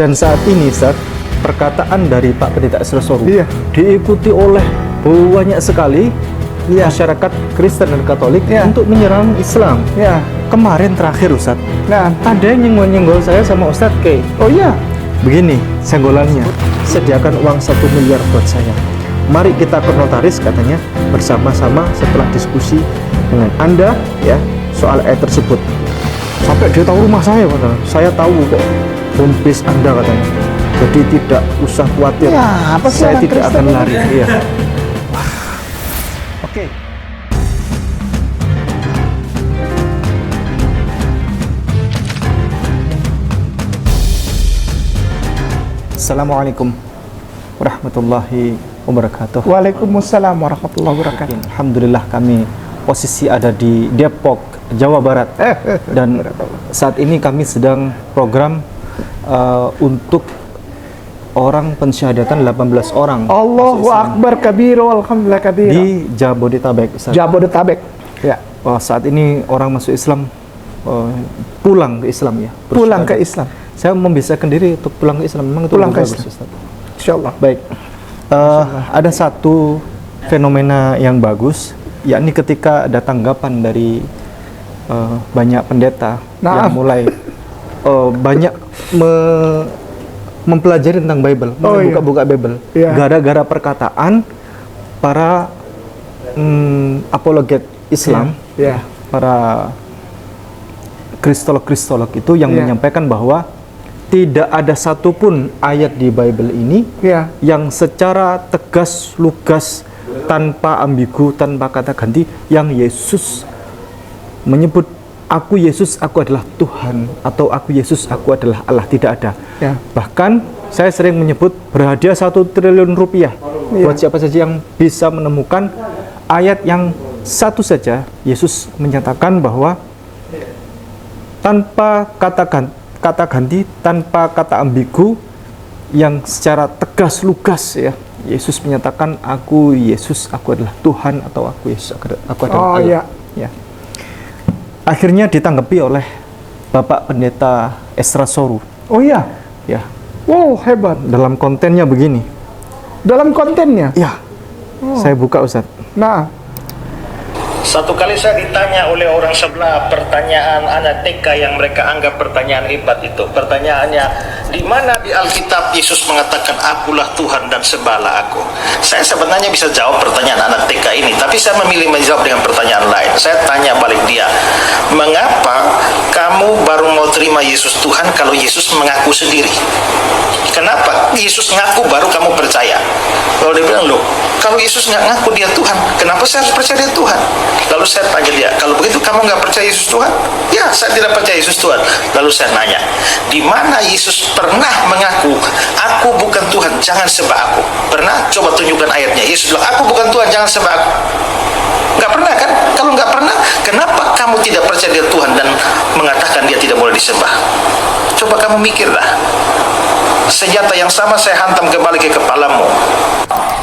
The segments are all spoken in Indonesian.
Dan saat ini, Ustaz, perkataan dari Pak Pendeta Esra Soru diikuti oleh banyak sekali masyarakat Kristen dan Katolik untuk menyerang Islam. Kemarin terakhir, Ustaz, ada yang nyenggol saya sama Ustadz K. Begini senggolannya, sediakan uang 1 miliar buat saya. Mari kita ke notaris, katanya, bersama-sama setelah diskusi dengan Anda soal ayat tersebut. Sampai dia tahu rumah saya, padahal saya tahu kok home base Anda, katanya. Jadi tidak usah khawatir, saya tidak akan lari. Oke. Assalamualaikum warahmatullahi wabarakatuh. Waalaikumsalam warahmatullahi wabarakatuh. Alhamdulillah, kami posisi ada di Depok, Jawa Barat. Dan saat ini kami sedang program untuk orang pensyahadatan 18 orang. Allahu Akbar kabir, alhamdulillah kabir. Di Jabodetabek, Ustaz. Jabodetabek. Saat ini orang masuk Islam pulang ke Islam, ya. Pulang ke Islam. Saya membiasakan diri untuk pulang ke Islam. Memang itu pulang ke bagus, Islam. Ustaz. Insyaallah. Baik. Ada satu fenomena yang bagus, yakni ketika ada tanggapan dari banyak pendeta yang mulai banyak mempelajari tentang Bible, buka-buka Bible, gara-gara perkataan para apologet Islam, para kristolog itu yang menyampaikan bahwa tidak ada satupun ayat di Bible ini yang secara tegas, lugas, tanpa ambigu, tanpa kata ganti, yang Yesus menyebut aku Yesus, aku adalah Tuhan, atau aku Yesus, aku adalah Allah. Tidak ada. Bahkan saya sering menyebut berhadiah 1 triliun rupiah buat siapa saja yang bisa menemukan ayat yang satu saja Yesus menyatakan bahwa tanpa kata ganti, tanpa kata ambigu, yang secara tegas, lugas, Yesus menyatakan aku Yesus, aku adalah Tuhan, atau aku Yesus, aku adalah Allah. Akhirnya ditanggapi oleh Bapak Pendeta Esra Soru. Wow, hebat. Dalam kontennya begini. Dalam kontennya? Saya buka, Ustaz. Satu kali saya ditanya oleh orang sebelah pertanyaan anak TK yang mereka anggap pertanyaan hebat itu. Pertanyaannya, di mana di Alkitab Yesus mengatakan akulah Tuhan dan sembahlah aku? Saya sebenarnya bisa jawab pertanyaan anak TK ini, tapi saya memilih menjawab dengan pertanyaan lain. Saya tanya balik dia, mengapa kamu baru mau terima Yesus Tuhan kalau Yesus mengaku sendiri? Kenapa Yesus ngaku baru kamu percaya? Lalu dia bilang, loh, kalau Yesus nggak ngaku dia Tuhan, kenapa saya harus percaya dia Tuhan? Lalu saya tanya dia, kalau begitu kamu nggak percaya Yesus Tuhan? Ya, saya tidak percaya Yesus Tuhan. Lalu saya nanya, di mana Yesus pernah mengaku, aku bukan Tuhan, jangan sembah aku? Pernah? Coba tunjukkan ayatnya. Yesus bilang, aku bukan Tuhan, jangan sembah aku. Nggak pernah kan? Kalau nggak pernah, kenapa kamu tidak percaya dia Tuhan dan mengatakan dia tidak boleh disembah? Coba kamu mikirlah. Senjata yang sama saya hantam kembali ke kepalamu.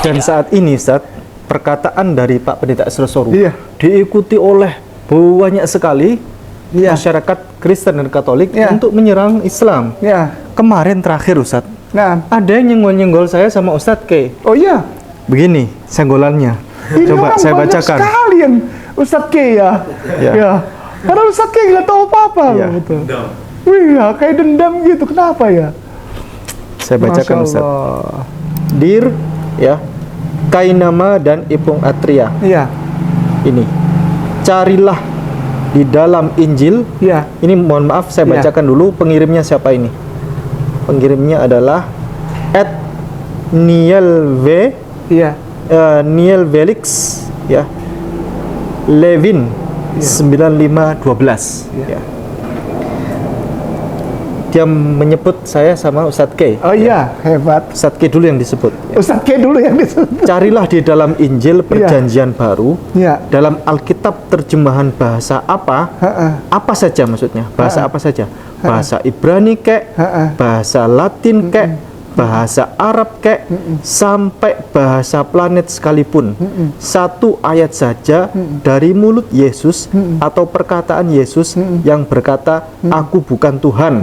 Dan saat ini, Ustaz, perkataan dari Pak Pendeta Esra Soru diikuti oleh banyak sekali masyarakat Kristen dan Katolik untuk menyerang Islam. Kemarin terakhir, Ustaz, ada yang nyenggol saya sama Ustadz K. Begini senggolannya. Coba saya bacakan. Sekali yang Ustadz K karena Ustadz K nggak tahu apa-apa. Kayak dendam gitu. Kenapa ya? Saya bacakan, Ustaz. Dir, Kainama dan Ipung Atria. Ini, carilah di dalam Injil. Ini mohon maaf, saya bacakan dulu pengirimnya siapa ini. Pengirimnya adalah Niel Velix, Levin 9512. Dia menyebut saya sama Ustadz K. Hebat. Ustadz K dulu yang disebut. Ustadz K dulu yang disebut. Carilah di dalam Injil Perjanjian Baru, dalam Alkitab terjemahan bahasa apa? Apa saja maksudnya? Bahasa apa saja? Bahasa Ibrani kek, bahasa Latin kek, bahasa Arab kek, sampai bahasa planet sekalipun. Satu ayat saja dari mulut Yesus atau perkataan Yesus yang berkata, aku bukan Tuhan.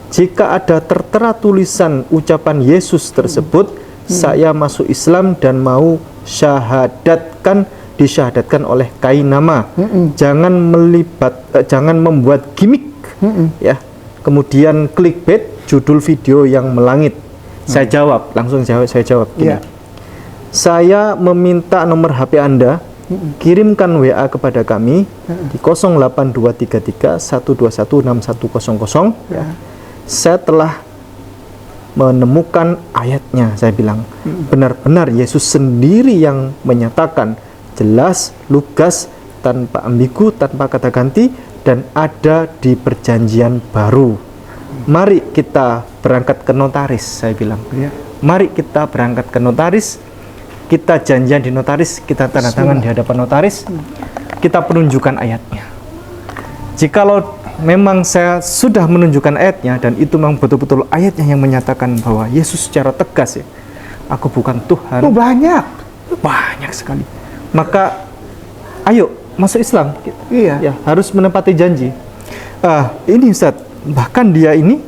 Jika ada tertera tulisan ucapan Yesus tersebut, saya masuk Islam dan mau disyahadatkan oleh Kainama. Jangan membuat gimmick, ya. Kemudian clickbait, judul video yang melangit. Saya jawab, saya jawab gini. Saya meminta nomor HP Anda, kirimkan WA kepada kami di 08233 121 6100. Saya telah menemukan ayatnya, saya bilang. Benar-benar Yesus sendiri yang menyatakan, jelas, lugas, tanpa ambigu, tanpa kata ganti, dan ada di perjanjian baru. Mari kita berangkat ke notaris, saya bilang. Mari kita berangkat ke notaris, kita janjian di notaris, kita tanda tangan di hadapan notaris, kita penunjukkan ayatnya. Jikalau memang saya sudah menunjukkan ayatnya, dan itu memang betul-betul ayatnya yang menyatakan bahwa Yesus secara tegas, ya, aku bukan Tuhan. Banyak sekali. Maka ayo masuk Islam. Ya, harus menepati janji. Ini Ustaz, bahkan dia ini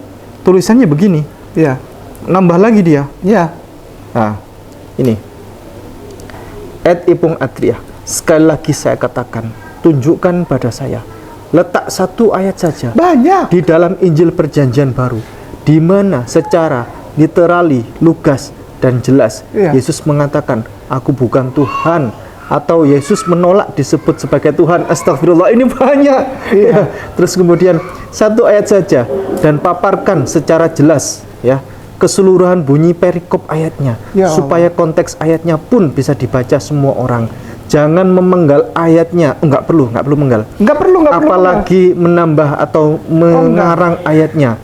tulisannya begini. Nambah lagi dia. Ini Ed Ipung Adriah. Sekali lagi saya katakan, tunjukkan pada saya. Letak satu ayat saja banyak di dalam Injil Perjanjian Baru, di mana secara literally, lugas dan jelas Yesus mengatakan, aku bukan Tuhan, atau Yesus menolak disebut sebagai Tuhan. Astagfirullah, ini banyak. Terus kemudian satu ayat saja dan paparkan secara jelas, ya, keseluruhan bunyi perikop ayatnya, supaya konteks ayatnya pun bisa dibaca semua orang. Jangan memenggal ayatnya, nggak perlu menggal. Apalagi menambah atau mengarang ayatnya,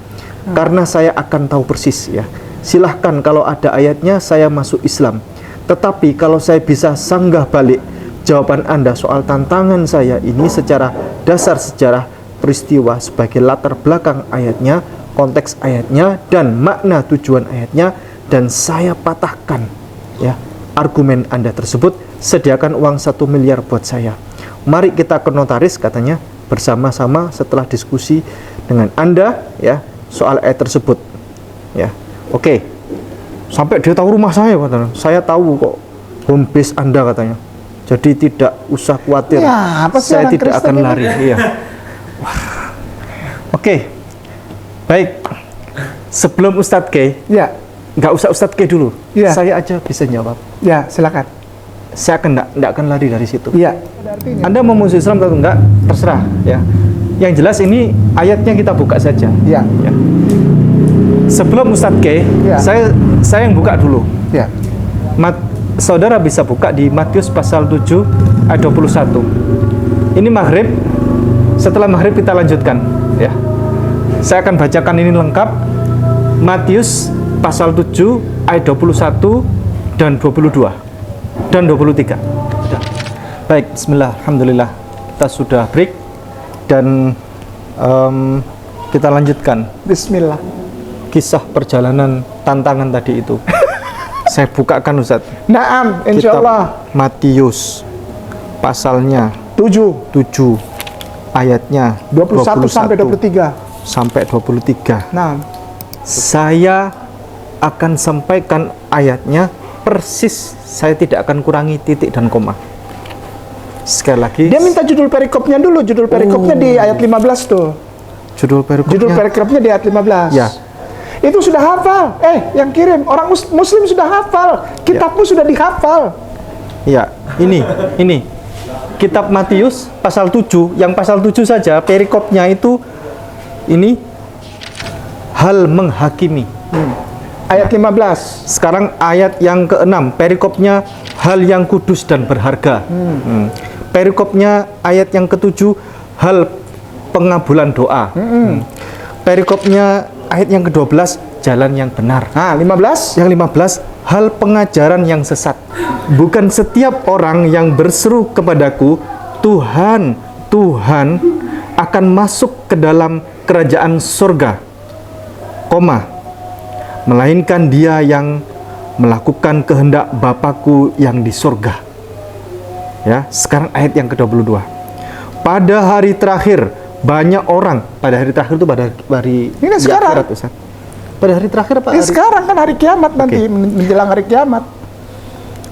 karena saya akan tahu persis, ya. Silahkan kalau ada ayatnya, saya masuk Islam. Tetapi kalau saya bisa sanggah balik jawaban Anda soal tantangan saya ini secara dasar sejarah peristiwa sebagai latar belakang ayatnya, konteks ayatnya, dan makna tujuan ayatnya, dan saya patahkan, ya, argumen Anda tersebut, sediakan uang 1 miliar buat saya. Mari kita ke notaris, katanya, bersama-sama setelah diskusi dengan Anda, ya, soal ayat tersebut, ya. Oke. Sampai dia tahu rumah saya, katanya. Saya tahu kok home base Anda, katanya. Jadi tidak usah khawatir. Saya tidak akan lari. Oke. Baik. Sebelum Ustadz K, nggak usah Ustadz K dulu. Saya aja bisa jawab. Silakan. Saya nggak akan lari dari situ. Anda mau masuk Islam atau enggak, terserah, ya. Yang jelas ini ayatnya kita buka saja. Ya. Sebelum Ustadz K, saya yang buka dulu. Saudara bisa buka di Matius pasal 7 ayat 21. Ini maghrib. Setelah maghrib kita lanjutkan, ya. Saya akan bacakan ini lengkap. Matius pasal 7 ayat 21 dan 22 dan 23. Baik, bismillah, alhamdulillah. Kita sudah break dan kita lanjutkan. Bismillah. Kisah perjalanan tantangan tadi itu. Saya bukakan, Ustaz. Naam, insyaallah. Matius pasalnya 7 ayatnya 21 sampai 23. Sampai 23. Nah, saya akan sampaikan ayatnya persis. Saya tidak akan kurangi titik dan koma. Sekali lagi. Dia minta judul perikopnya dulu. Judul perikopnya di ayat 15 tuh. Judul perikopnya di ayat 15. Ya. Itu sudah hafal. Yang kirim orang muslim sudah hafal. Kitabmu sudah dihafal. Ya, ini. Kitab Matius pasal 7, yang pasal 7 saja perikopnya itu ini hal menghakimi. Ayat 15. Sekarang ayat yang ke-6, perikopnya hal yang kudus dan berharga. Perikopnya ayat yang ke-7, hal pengabulan doa. Perikopnya ayat yang ke-12, jalan yang benar. 15. Yang 15, hal pengajaran yang sesat. Bukan setiap orang yang berseru kepadaku, Tuhan, Tuhan, akan masuk ke dalam kerajaan surga, melainkan dia yang melakukan kehendak Bapakku yang di surga. Ya, sekarang ayat yang ke-22. Pada hari terakhir, banyak orang pada hari terakhir itu pada hari Ini di sekarang. akhirat, Ustaz. Pada hari terakhir apa? Ini sekarang kan hari kiamat nanti, menjelang hari kiamat.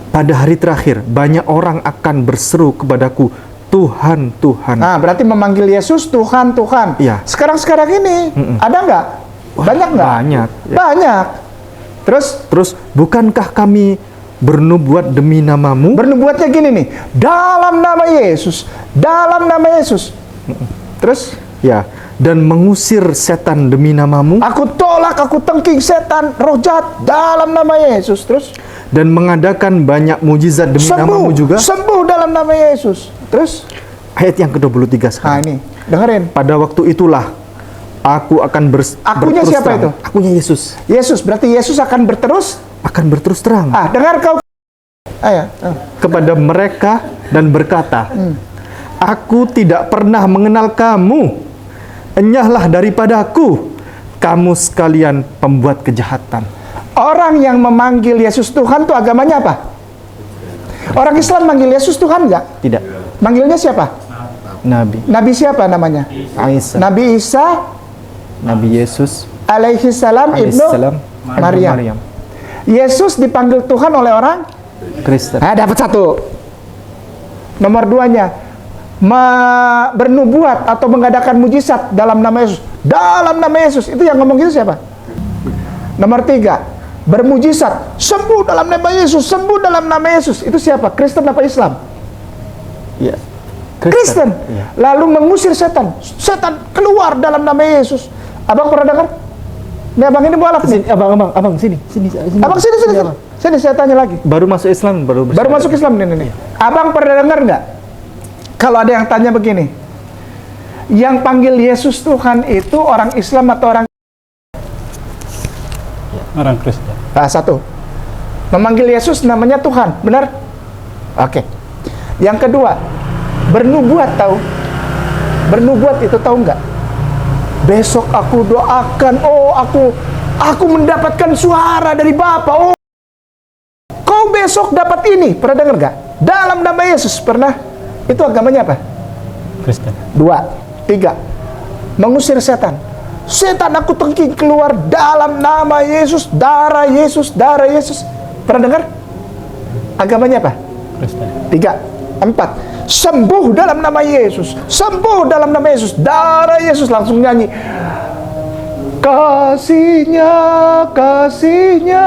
Pada hari terakhir banyak orang akan berseru kepadaku, Tuhan, Tuhan. Nah, berarti memanggil Yesus Tuhan, Tuhan. Iya. Sekarang ini ada nggak? Banyak nggak? Banyak. Ya. Banyak. Terus Bukankah kami bernubuat demi namamu? bernubuatnya gini nih, dalam nama Yesus, dalam nama Yesus. Terus Ya, dan mengusir setan demi namamu, aku tolak, aku tengking setan, roh jahat dalam nama Yesus. Terus dan mengadakan banyak mujizat demi namamu juga. sembuh dalam nama Yesus. Terus Ayat yang ke-23 nah sekarang. ini dengerin. Pada waktu itulah aku akan Akunya berterus siapa terang. itu? Akunya Yesus. Yesus, berarti Yesus akan berterus. Akan berterus terang Dengar kau. Ayo. kepada mereka dan berkata, Aku tidak pernah mengenal kamu. Enyahlah daripadaku, kamu sekalian pembuat kejahatan. Orang yang memanggil Yesus Tuhan tuh agamanya apa? Orang Islam manggil Yesus Tuhan nggak? Tidak. Manggilnya siapa? Nabi. Nabi siapa namanya? Isa. Nabi Isa Nabi Yesus alaihi salam ibnu alaihissalam, Maryam. Yesus dipanggil Tuhan oleh orang? Kristen. Dapat satu. Nomor duanya, bernubuat atau mengadakan mujizat dalam nama Yesus. Dalam nama Yesus, itu yang ngomong gitu siapa? Nomor tiga, bermujizat, sembuh dalam nama Yesus, sembuh dalam nama Yesus. Itu siapa? Kristen apa Islam? Ya. Kristen. Ya. Lalu mengusir setan. Setan keluar dalam nama Yesus. Abang pernah dengar? Nih abang ini mualaf nih. Abang sini. Abang sini. Sini saya tanya lagi. Baru masuk Islam, baru Masuk Islam nih. Abang pernah dengar nggak? Kalau ada yang tanya begini, yang panggil Yesus Tuhan itu orang Islam atau orang Kristen. satu, memanggil Yesus namanya Tuhan, benar? Oke. Yang kedua, bernubuat tahu? Bernubuat itu tahu nggak? Besok aku doakan, aku mendapatkan suara dari Bapa. Oh, kau besok dapat ini. Pernah dengar nggak? Dalam nama Yesus, pernah? Itu agamanya apa? Kristen. 2, 3, mengusir setan. Setan aku tengking keluar dalam nama Yesus, darah Yesus, darah Yesus. Pernah dengar? Agamanya apa? Kristen. 3, 4, sembuh dalam nama Yesus, sembuh dalam nama Yesus, darah Yesus. Langsung nyanyi, kasihnya, kasihnya,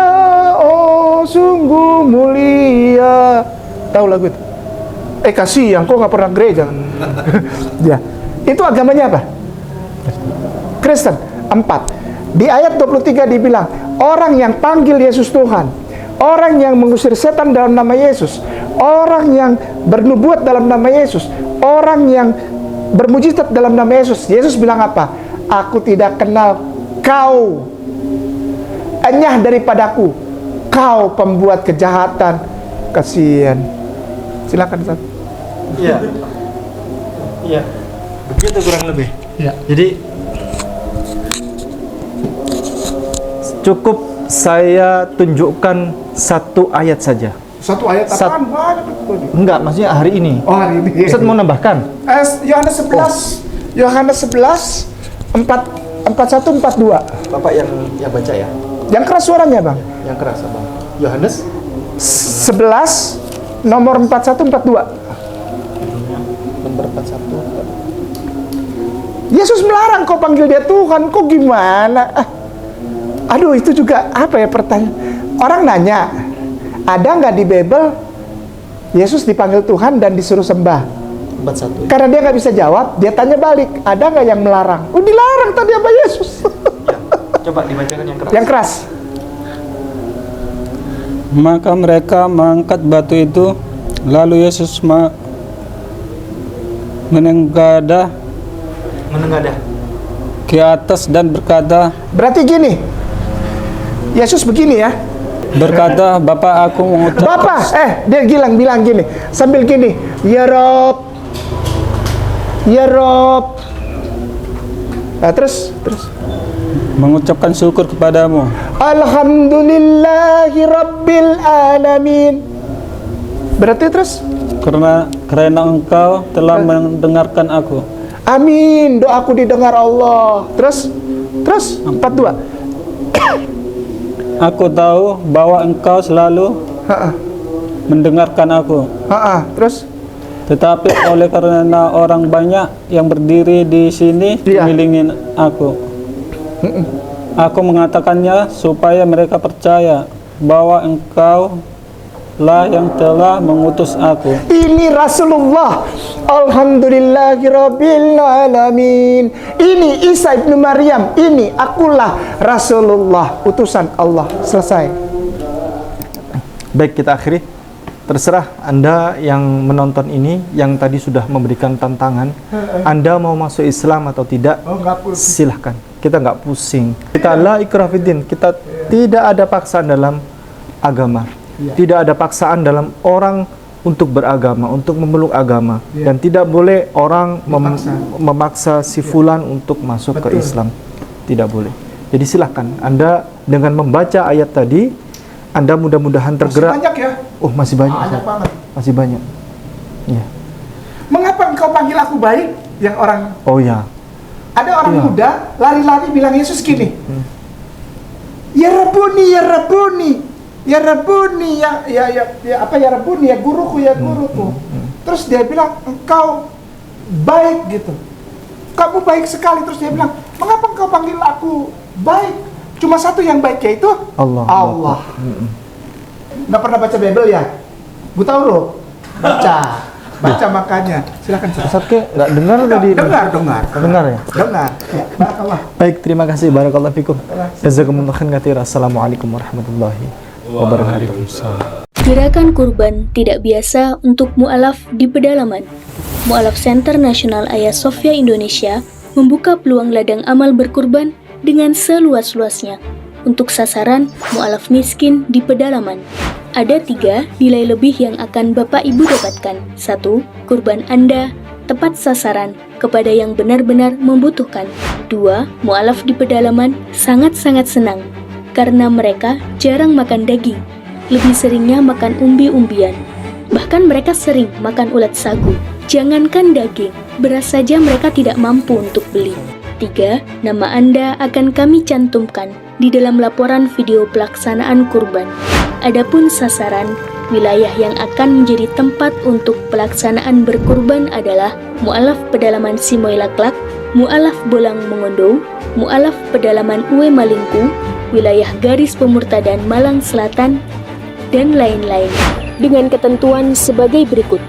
oh sungguh mulia. Tahu lagu itu? Kasih yang kok nggak pernah gereja. Ya, itu agamanya apa? Kristen. 4, di ayat 23 dibilang, orang yang panggil Yesus Tuhan, orang yang mengusir setan dalam nama Yesus, orang yang bernubuat dalam nama Yesus, orang yang bermujizat dalam nama Yesus. Yesus bilang apa? Aku tidak kenal kau, enyah daripadaku, kau pembuat kejahatan. Kasihan. Silakan Ustaz. Iya. Iya. Begitu kurang lebih. Ya. Jadi cukup saya tunjukkan satu ayat saja. Satu ayat apaan? Enggak, maksudnya hari ini. Oh, hari ini. Ustaz mau nambahkan? Yohanes 11. Yohanes 11 41 42. Bapak yang baca ya. Yang keras suaranya, Bang. Yang keras, Bang. Yohanes 11 nomor 41 42. nomor 41. Yesus melarang kau panggil dia Tuhan. Kok gimana? Aduh, itu juga apa ya pertanyaan. Orang nanya, ada nggak di Bible Yesus dipanggil Tuhan dan disuruh sembah? 41. Karena dia nggak bisa jawab, dia tanya balik, ada nggak yang melarang? Dilarang tadi sama Yesus. Coba dibacakan yang keras. Yang keras. Maka mereka mengangkat batu itu, lalu Yesus menengadah ke atas dan berkata, Berarti gini, Yesus begini ya, berkata, Bapa, aku mengucap Bapak, dia bilang gini, sambil gini, ya Rob. Nah, terus mengucapkan syukur kepadamu Alhamdulillahi Rabbil Alamin. Berarti terus karena engkau telah mendengarkan aku. Amin, doaku didengar Allah. Terus 42. Aku tahu bahwa engkau selalu mendengarkan aku. Terus Tetapi oleh karena orang banyak yang berdiri di sini mengelilingi aku, aku mengatakannya supaya mereka percaya bahwa engkau lah yang telah mengutus aku. ini Rasulullah. Alhamdulillahirabbil alamin. Ini Isa ibnu Maryam. Ini akulah Rasulullah, utusan Allah. Selesai. Baik, kita akhiri. Terserah Anda yang menonton ini, yang tadi sudah memberikan tantangan, Anda mau masuk Islam atau tidak, silahkan. Kita nggak pusing. Kita la ikrah fiddin. Kita tidak ada paksaan dalam agama. Tidak ada paksaan dalam orang untuk beragama, untuk memeluk agama. Dan tidak boleh orang memaksa si fulan untuk masuk ke Islam. Tidak boleh. Jadi silahkan Anda dengan membaca ayat tadi, Anda mudah-mudahan tergerak. Masih banyak ya? Oh, masih banyak. Banyak banget. Masih banyak. Ya. Mengapa engkau panggil aku baik? Yang orang Oh ya. ada orang muda lari-lari bilang Yesus gini. Ya Rabbuni, ya Rabbuni. Ya Rabbuni, ya Rabbuni, ya guruku, ya guruku. Terus dia bilang, engkau baik gitu. Kamu baik sekali. Terus dia bilang, mengapa engkau panggil aku baik? Cuma satu yang baik, yaitu Allah. Nggak pernah baca Bible ya? Buta huruf? Baca makanya. Silakan. Ustaz ke nggak dengar tadi? Dengar ya? Dengar. Ya, barakallah. Baik, terima kasih. Barakallahu fikum. Jazakumullah khairan katsira. Assalamualaikum warahmatullahi wabarakatuh. Gerakan kurban tidak biasa untuk mu'alaf di pedalaman. Mu'alaf Center Nasional Ayah Sofia Indonesia membuka peluang ladang amal berkurban dengan seluas-luasnya untuk sasaran mu'alaf miskin di pedalaman. Ada 3 nilai lebih yang akan Bapak Ibu dapatkan. 1. Kurban Anda tepat sasaran kepada yang benar-benar membutuhkan. 2. Mu'alaf di pedalaman sangat-sangat senang karena mereka jarang makan daging, lebih seringnya makan umbi-umbian. Bahkan mereka sering makan ulat sagu. Jangankan daging, beras saja mereka tidak mampu untuk beli. 3. Nama Anda akan kami cantumkan di dalam laporan video pelaksanaan kurban. Adapun sasaran, wilayah yang akan menjadi tempat untuk pelaksanaan berkurban adalah Mu'alaf Pedalaman Simoy-Laklak, Mu'alaf Bolang Mongondo, Mu'alaf Pedalaman Uwe Malingku, wilayah garis pemurtadan Malang Selatan, dan lain-lain. Dengan ketentuan sebagai berikut.